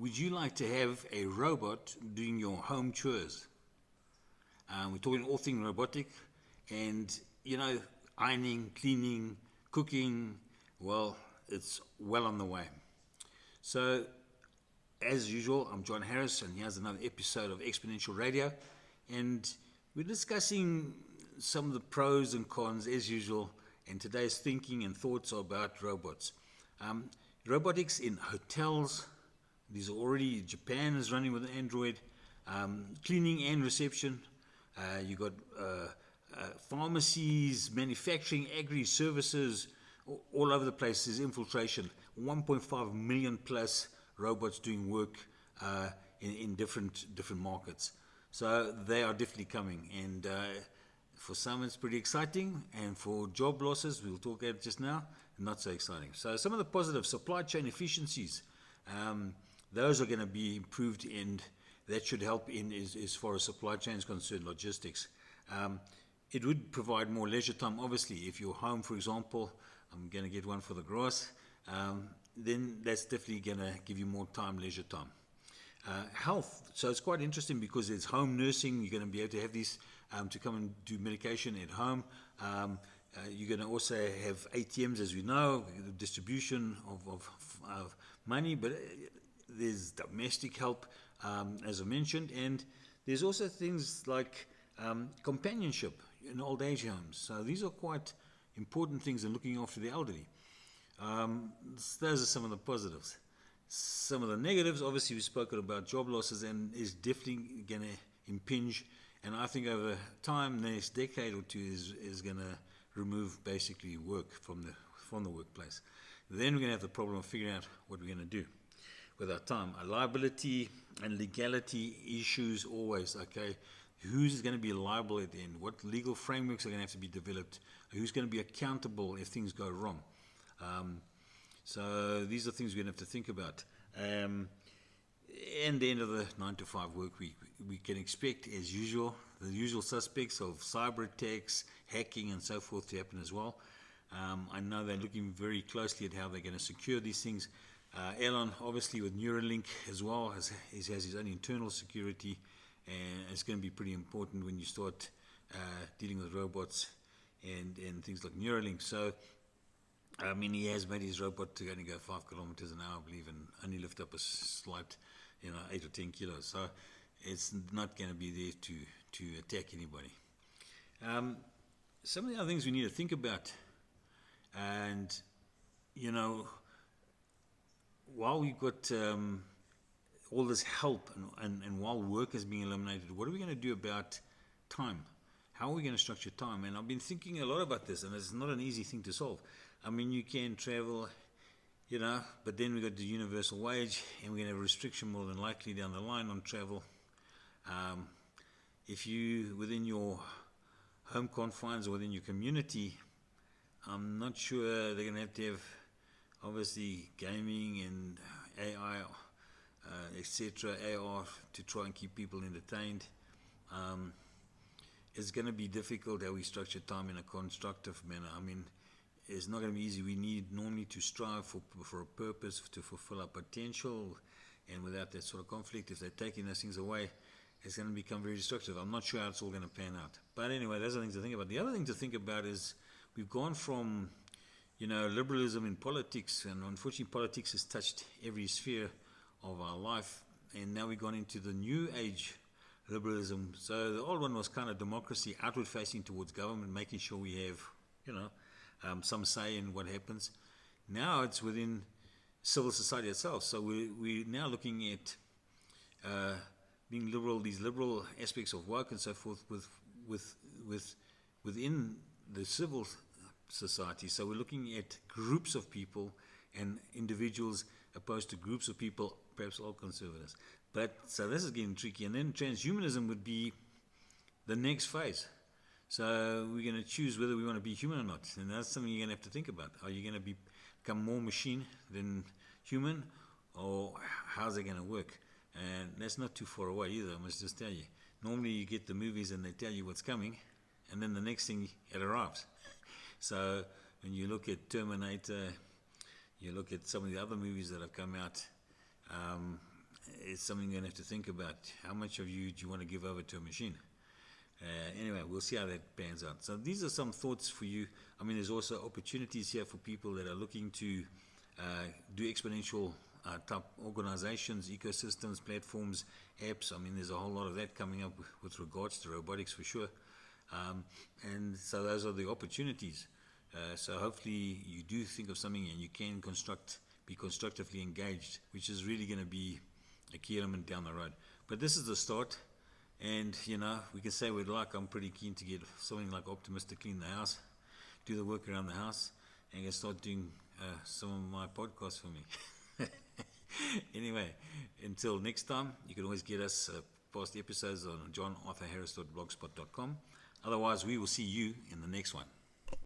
Would you like to have a robot doing your home chores? We're talking all things robotic, and ironing, cleaning, cooking. Well, it's well on the way. So, as usual, I'm John Harris, and here's another episode of Exponential Radio, and we're discussing some of the pros and cons, as usual. And today's thinking and thoughts are about robots. Robotics in hotels. These are already, Japan is running with Android. Cleaning and reception. You got pharmacies, manufacturing, agri services, all over the place. There's infiltration. 1.5 million plus robots doing work in different markets. So they are definitely coming, and for some it's pretty exciting, and for job losses, we'll talk about just now, not so exciting. So some of the positive supply chain efficiencies, those are going to be improved, and that should help in as far as supply chain is concerned, logistics. It would provide more leisure time, obviously. If you're home, for example, I'm going to get one for the grass, then that's definitely going to give you more time, leisure time. Health, so it's quite interesting because it's home nursing. You're going to be able to have these to come and do medication at home. You're going to also have ATMs, as we know, the distribution of money, but there's domestic help, as I mentioned, and there's also things like companionship in old age homes. So these are quite important things in looking after the elderly. Those are some of the positives. Some of the negatives, obviously, we've spoken about job losses, and is definitely going to impinge. And I think over time, the next decade or two, is going to remove basically work from the workplace. Then we're going to have the problem of figuring out what we're going to do with our time. Liability and legality issues always. Okay, who's going to be liable at the end? What legal frameworks are going to have to be developed? Who's going to be accountable if things go wrong? So these are things we're going to have to think about. And the end of the 9 to 5 work week, we can expect, as usual, the usual suspects of cyber attacks, hacking, and so forth to happen as well. I know they're looking very closely at how they're going to secure these things. Elon, obviously, with Neuralink as well, has his own internal security, and it's going to be pretty important when you start dealing with robots and things like Neuralink. So, I mean, he has made his robot to only go 5 kilometers an hour, I believe, and only lift up a slight, 8 or 10 kilos. So it's not going to be there to attack anybody. Some of the other things we need to think about, and, while we've got all this help and while work is being eliminated, what are we going to do about time? How are we going to structure time? And I've been thinking a lot about this, and it's not an easy thing to solve. I mean, you can travel, but then we've got the universal wage, and we're going to have a restriction more than likely down the line on travel. If you, within your home confines or within your community, I'm not sure they're going to have, obviously, gaming and AI, etc., AR, to try and keep people entertained. It's going to be difficult how we structure time in a constructive manner. I mean, it's not going to be easy. We need normally to strive for a purpose, to fulfill our potential, and without that sort of conflict, if they're taking those things away, it's going to become very destructive. I'm not sure how it's all going to pan out. But anyway, those are things to think about. The other thing to think about is we've gone from, liberalism in politics, and unfortunately politics has touched every sphere of our life, and now we've gone into the new age liberalism. So the old one was kind of democracy, outward facing towards government, making sure we have, some say in what happens. Now it's within civil society itself. So we're now looking at being liberal, these liberal aspects of work and so forth within the civil society. So we're looking at groups of people and individuals opposed to groups of people, perhaps all conservatives. But so this is getting tricky. And then transhumanism would be the next phase. So we're going to choose whether we want to be human or not. And that's something you're going to have to think about. Are you going to become more machine than human? Or how's it going to work? And that's not too far away either, I must just tell you. Normally you get the movies and they tell you what's coming, and then the next thing it arrives. So when you look at Terminator, you look at some of the other movies that have come out, it's something you're going to have to think about. How much of you do you want to give over to a machine? Anyway, we'll see how that pans out. So these are some thoughts for you. I mean, there's also opportunities here for people that are looking to do exponential type organizations, ecosystems, platforms, apps. I mean, there's a whole lot of that coming up with regards to robotics for sure. And so those are the opportunities. So hopefully you do think of something and you can be constructively engaged, which is really going to be a key element down the road. But this is the start. And, we can say we'd like, I'm pretty keen to get something like Optimus to clean the house, do the work around the house, and can start doing some of my podcasts for me. Anyway, until next time, you can always get us past episodes on johnarthurharris.blogspot.com. Otherwise, we will see you in the next one.